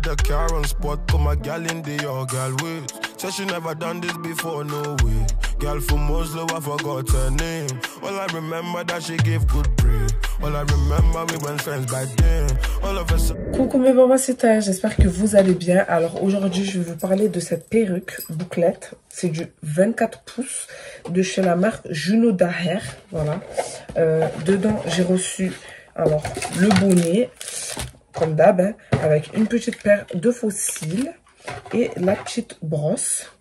the car on spot, put my gal in the your gal ways. Said she never done this before, no way. Girl from Oslo, I forgot her name. All I remember that she gave good brain. All I remember we went friends back then. All of us. Coucou mes mamacita, j'espère que vous allez bien. Alors aujourd'hui, je vais vous parler de cette perruque bouclette. C'est du 24 pouces de chez la marque Juno Daher. Voilà. Dedans, j'ai reçu alors le bonnet, comme d'hab, hein, avec une petite paire de faux cils et la petite brosse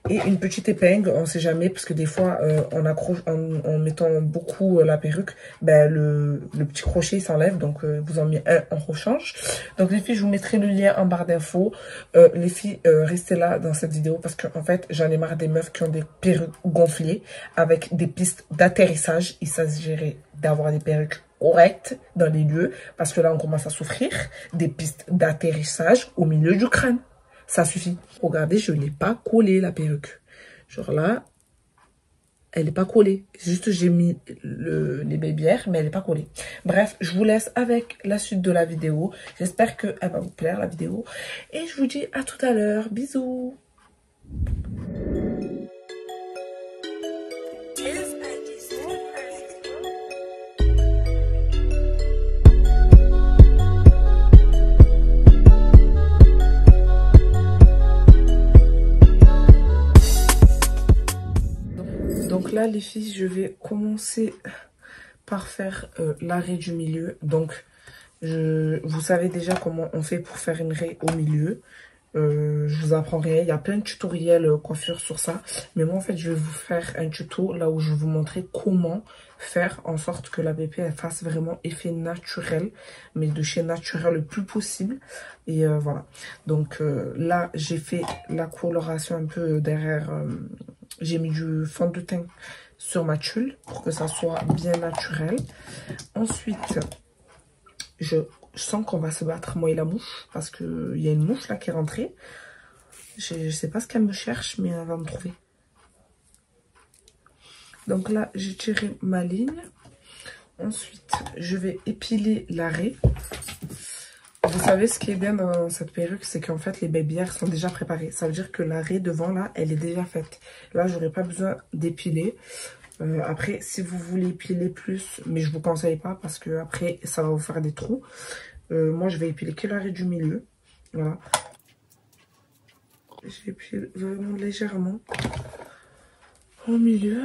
et une petite épingle. On sait jamais parce que des fois on accroche en mettant beaucoup la perruque, ben le petit crochet s'enlève, donc vous en mettez un en rechange. Donc les filles, je vous mettrai le lien en barre d'infos. Les filles, restez là dans cette vidéo parce que en fait j'en ai marre des meufs qui ont des perruques gonflées avec des pistes d'atterrissage. Il s'agirait d'avoir des perruques correctes dans les lieux parce que là on commence à souffrir des pistes d'atterrissage au milieu du crâne. Ça suffit. Regardez, je ne l'ai pas collée, la perruque. Genre là, elle n'est pas collée. Juste, j'ai mis les babyères, mais elle n'est pas collée. Bref, je vous laisse avec la suite de la vidéo. J'espère qu'elle va vous plaire, la vidéo. Et je vous dis à tout à l'heure. Bisous. Donc là, les filles, je vais commencer par faire l'arrêt du milieu. Donc, vous savez déjà comment on fait pour faire une raie au milieu. Je vous apprends rien. Il y a plein de tutoriels coiffure sur ça. Mais moi, en fait, je vais vous faire un tuto là où je vais vous montrer comment faire en sorte que la BP elle fasse vraiment effet naturel. Mais de chez naturel le plus possible. Et voilà. Donc là, j'ai fait la coloration un peu derrière... j'ai mis du fond de teint sur ma tulle pour que ça soit bien naturel. Ensuite, je sens qu'on va se battre, moi et la mouche, parce qu'il y a une mouche là qui est rentrée. Je sais pas ce qu'elle me cherche, mais elle va me trouver. Donc là, j'ai tiré ma ligne. Ensuite, je vais épiler la raie. Vous savez, ce qui est bien dans cette perruque, c'est qu'en fait, les babyères sont déjà préparées. Ça veut dire que la raie devant, là, elle est déjà faite. Là, j'aurais pas besoin d'épiler. Après, si vous voulez épiler plus, mais je vous conseille pas parce que après, ça va vous faire des trous. Moi, je vais épiler que la raie du milieu. Voilà. J'épile vraiment légèrement au milieu.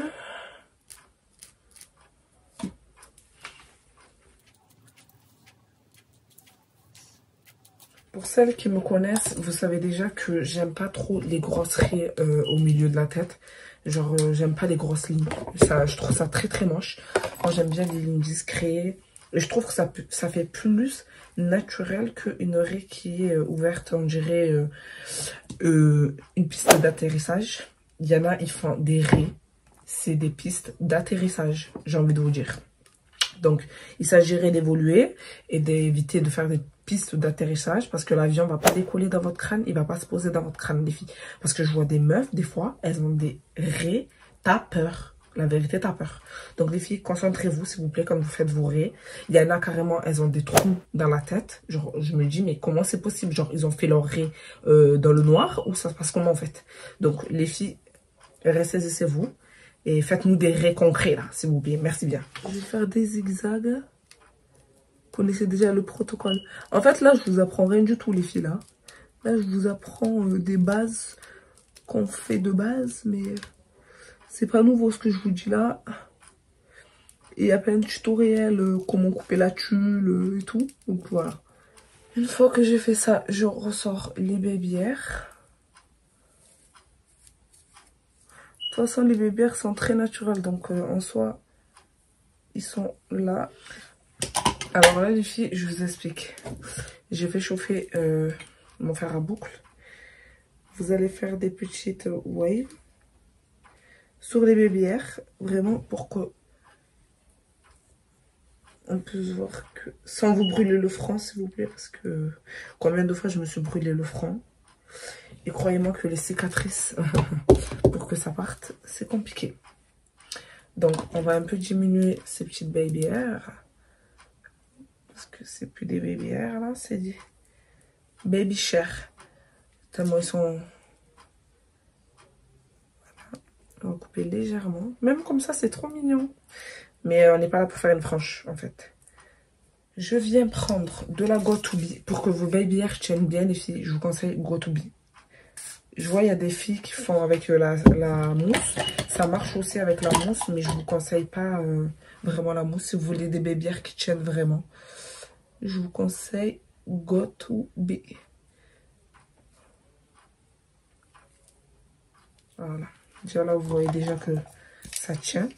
Pour celles qui me connaissent, vous savez déjà que j'aime pas trop les grosses raies au milieu de la tête. Genre, j'aime pas les grosses lignes. Ça, je trouve ça très très moche. Moi, j'aime bien les lignes discrètes. Et je trouve que ça fait plus naturel qu'une raie qui est ouverte, on dirait une piste d'atterrissage. Il y en a, ils font des raies. C'est des pistes d'atterrissage, j'ai envie de vous dire. Donc, il s'agirait d'évoluer et d'éviter de faire des pistes d'atterrissage parce que l'avion va pas décoller dans votre crâne, il va pas se poser dans votre crâne, les filles. Parce que je vois des meufs, des fois, elles ont des raies, t'as peur. La vérité, t'as peur. Donc, les filles, concentrez-vous, s'il vous plaît, quand vous faites vos raies. Il y en a carrément, elles ont des trous dans la tête. Genre, je me dis, mais comment c'est possible? Genre, ils ont fait leur raie dans le noir ou ça se passe comment, en fait? Donc, les filles, ressaisissez-vous. Et faites-nous des raies concrets, là, s'il vous plaît. Merci bien. Je vais faire des zigzags. Vous connaissez déjà le protocole. En fait, là, je vous apprends rien du tout, les filles, là. Là, je vous apprends des bases qu'on fait de base, mais c'est pas nouveau ce que je vous dis là. Et il y a plein de tutoriels, comment couper la tulle et tout. Donc, voilà. Une fois que j'ai fait ça, je ressors les babyères. De toute façon, les babyères sont très naturels, donc en soi, ils sont là. Alors là, les filles, je vous explique. J'ai fait chauffer mon fer à boucle. Vous allez faire des petites waves sur les babyères, vraiment pour que on puisse voir que... Sans vous brûler le front, s'il vous plaît, parce que combien de fois je me suis brûlé le front. Et croyez-moi que les cicatrices, pour que ça parte, c'est compliqué. Donc, on va un peu diminuer ces petites baby hairs. Parce que c'est plus des baby hairs, là, c'est Baby Cher. Tellement ils sont... On va couper légèrement. Même comme ça, c'est trop mignon. Mais on n'est pas là pour faire une frange, en fait. Je viens prendre de la Got2b pour que vos baby hairs tiennent bien, les filles. Je vous conseille Got2b. Je vois, il y a des filles qui font avec la mousse. Ça marche aussi avec la mousse, mais je vous conseille pas vraiment la mousse. Si vous voulez des baby hairs qui tiennent vraiment, je vous conseille Got2b. Voilà. Déjà là, vous voyez déjà que ça tient.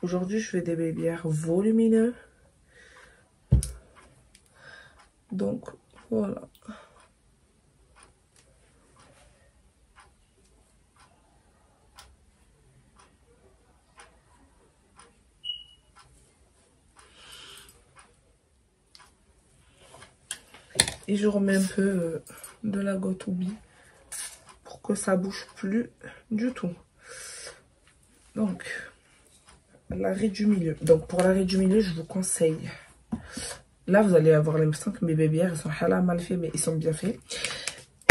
Aujourd'hui, je fais des baby hairs volumineux. Donc, voilà. Et je remets un peu de la Got2b pour que ça bouge plus du tout. Donc, l'arrêt du milieu. Donc, pour l'arrêt du milieu, je vous conseille. Là, vous allez avoir l'impression que mes baby hairs, ils sont halal mal faits, mais ils sont bien faits.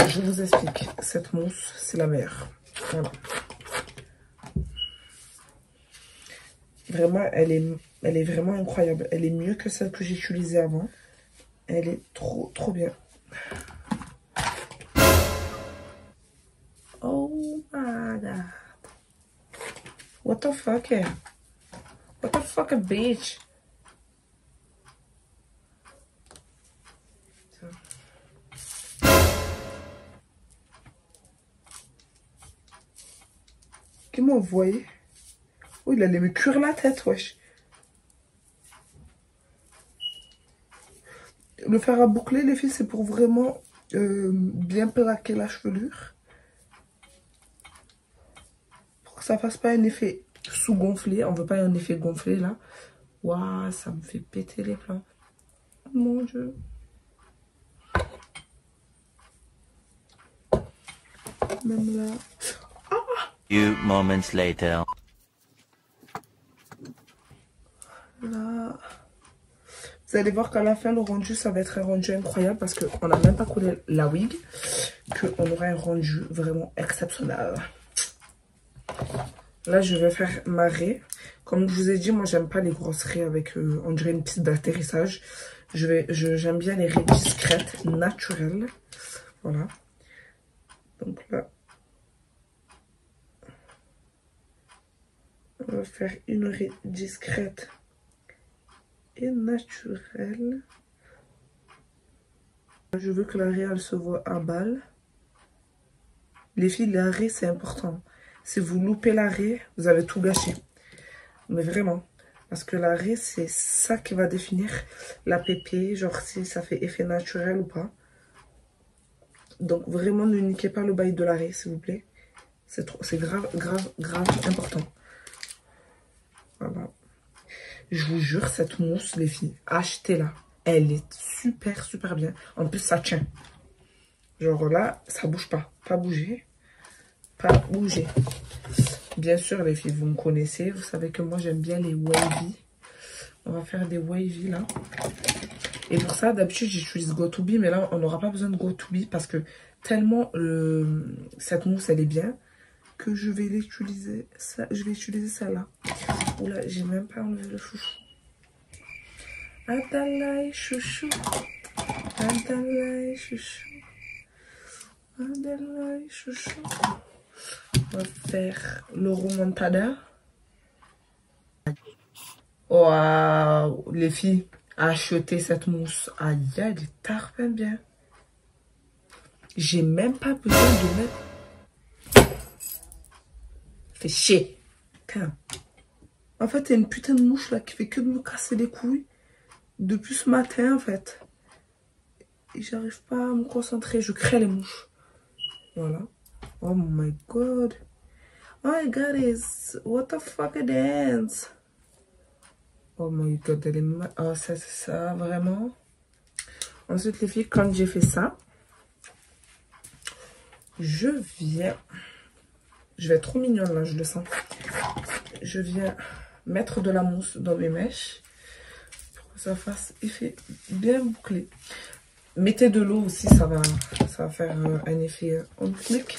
Je vous explique. Cette mousse, c'est la meilleure. Voilà. Vraiment, elle est vraiment incroyable. Elle est mieux que celle que j'ai utilisée avant. Elle est trop bien. Oh my god. What the fuck? What the fuck, bitch? Qui m'a envoyé? Oh, il allait me cuire la tête, wesh. Le fer à boucler, les filles, c'est pour vraiment bien plaquer la chevelure. Pour que ça fasse pas un effet sous-gonflé. On veut pas un effet gonflé, là. Waouh, ça me fait péter les plombs. Mon Dieu. Même là. Few moments later. Là. Vous allez voir qu'à la fin, le rendu, ça va être un rendu incroyable parce qu'on n'a même pas collé la wig. Qu'on aura un rendu vraiment exceptionnel. Là, je vais faire ma raie. Comme je vous ai dit, moi, j'aime pas les grosses raies avec, on dirait une piste d'atterrissage. J'aime bien les raies discrètes, naturelles. Voilà. Donc là, on va faire une raie discrète et naturelle. Je veux que la raie, elle se voit à balle. Les filles, la raie, c'est important. Si vous loupez la raie, vous avez tout gâché. Mais vraiment. Parce que la raie, c'est ça qui va définir la pépé. Genre si ça fait effet naturel ou pas. Donc vraiment, ne niquez pas le bail de la raie, s'il vous plaît. C'est grave important. Voilà. Je vous jure, cette mousse, les filles, achetez-la. Elle est super bien. En plus, ça tient. Genre là, ça bouge pas. Pas bouger. Pas bouger. Bien sûr, les filles, vous me connaissez. Vous savez que moi, j'aime bien les wavy. On va faire des wavy, là. Et pour ça, d'habitude, j'utilise Got2b. Mais là, on n'aura pas besoin de Got2b parce que tellement cette mousse, elle est bien que je vais l'utiliser. Je vais utiliser celle-là. Oula, j'ai même pas enlevé le chouchou. Adalaï, chouchou. Adalaï, chouchou. Adalaï, chouchou. On va faire le remontada. Waouh, les filles, achetez cette mousse. Aïe, elle est tarpin bien. J'ai même pas besoin de mettre. Fait chier. En fait, il y a une putain de mouche là qui fait que de me casser les couilles depuis ce matin en fait. Et j'arrive pas à me concentrer. Je crée les mouches. Voilà. Oh my god. Oh my god, is what the fuck a dance. Oh my god, elle est mal. Oh, ça, c'est ça, vraiment. Ensuite, les filles, quand j'ai fait ça, je vais être trop mignonne là, je le sens. Je viens mettre de la mousse dans mes mèches pour que ça fasse effet bien bouclé. Mettez de l'eau aussi, ça va faire un effet on-click.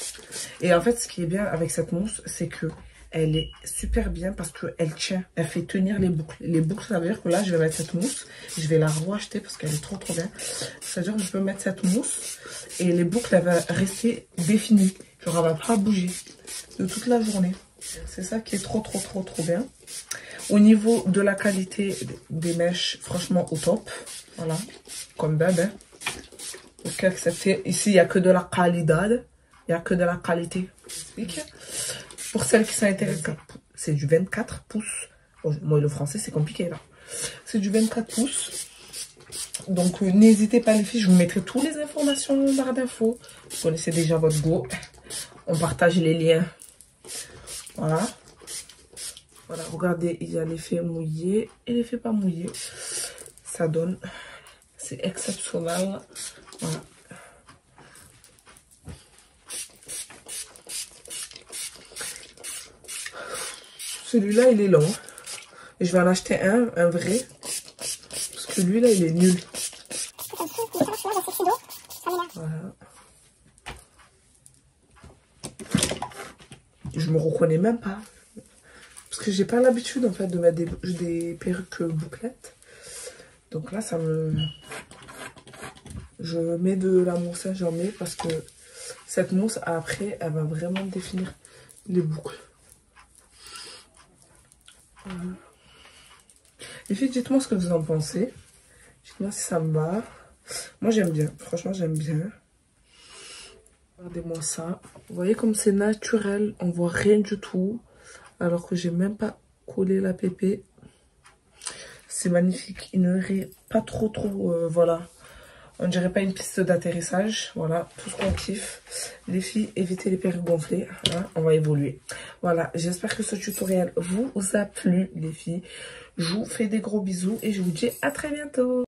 Et en fait, ce qui est bien avec cette mousse, c'est que elle est super bien parce qu'elle tient, elle fait tenir les boucles. Les boucles, ça veut dire que là, je vais mettre cette mousse. Je vais la racheter parce qu'elle est trop bien. C'est-à-dire que je peux mettre cette mousse et les boucles, elles vont rester définies. Genre, elle va pas bouger de toute la journée. C'est ça qui est trop bien. Au niveau de la qualité des mèches, franchement, au top. Voilà, comme d'hab. Hein. Ok, accepté. Ici, il n'y a que de la qualité. Il n'y a que de la qualité. Pour celles qui sont intéressées, c'est du 24 pouces. Oh, moi, le français, c'est compliqué, là. C'est du 24 pouces. Donc, n'hésitez pas, les filles. Je vous mettrai toutes les informations en barre d'infos. Vous connaissez déjà votre go. On partage les liens. Voilà. Voilà, regardez, il y a l'effet mouillé et l'effet pas mouillé. Ça donne... C'est exceptionnel. Voilà. Celui-là, il est long. Et je vais en acheter un vrai. Parce que lui, là, il est nul. Voilà. Je me reconnais même pas. Parce que j'ai pas l'habitude, en fait, de mettre des perruques bouclettes. Donc là, ça me... Je mets de la mousse, j'en mets parce que cette mousse, après, elle va vraiment définir les boucles. Voilà. Les filles, dites-moi ce que vous en pensez. Dites-moi si ça me va. Moi, j'aime bien. Franchement, j'aime bien. Regardez-moi ça. Vous voyez comme c'est naturel. On voit rien du tout. Alors que j'ai même pas collé la pépé. C'est magnifique. Il ne rit pas trop. Voilà. On dirait pas une piste d'atterrissage. Voilà, tout ce qu'on kiffe. Les filles, évitez les perruques gonflées. Hein, on va évoluer. Voilà, j'espère que ce tutoriel vous a plu, les filles. Je vous fais des gros bisous et je vous dis à très bientôt.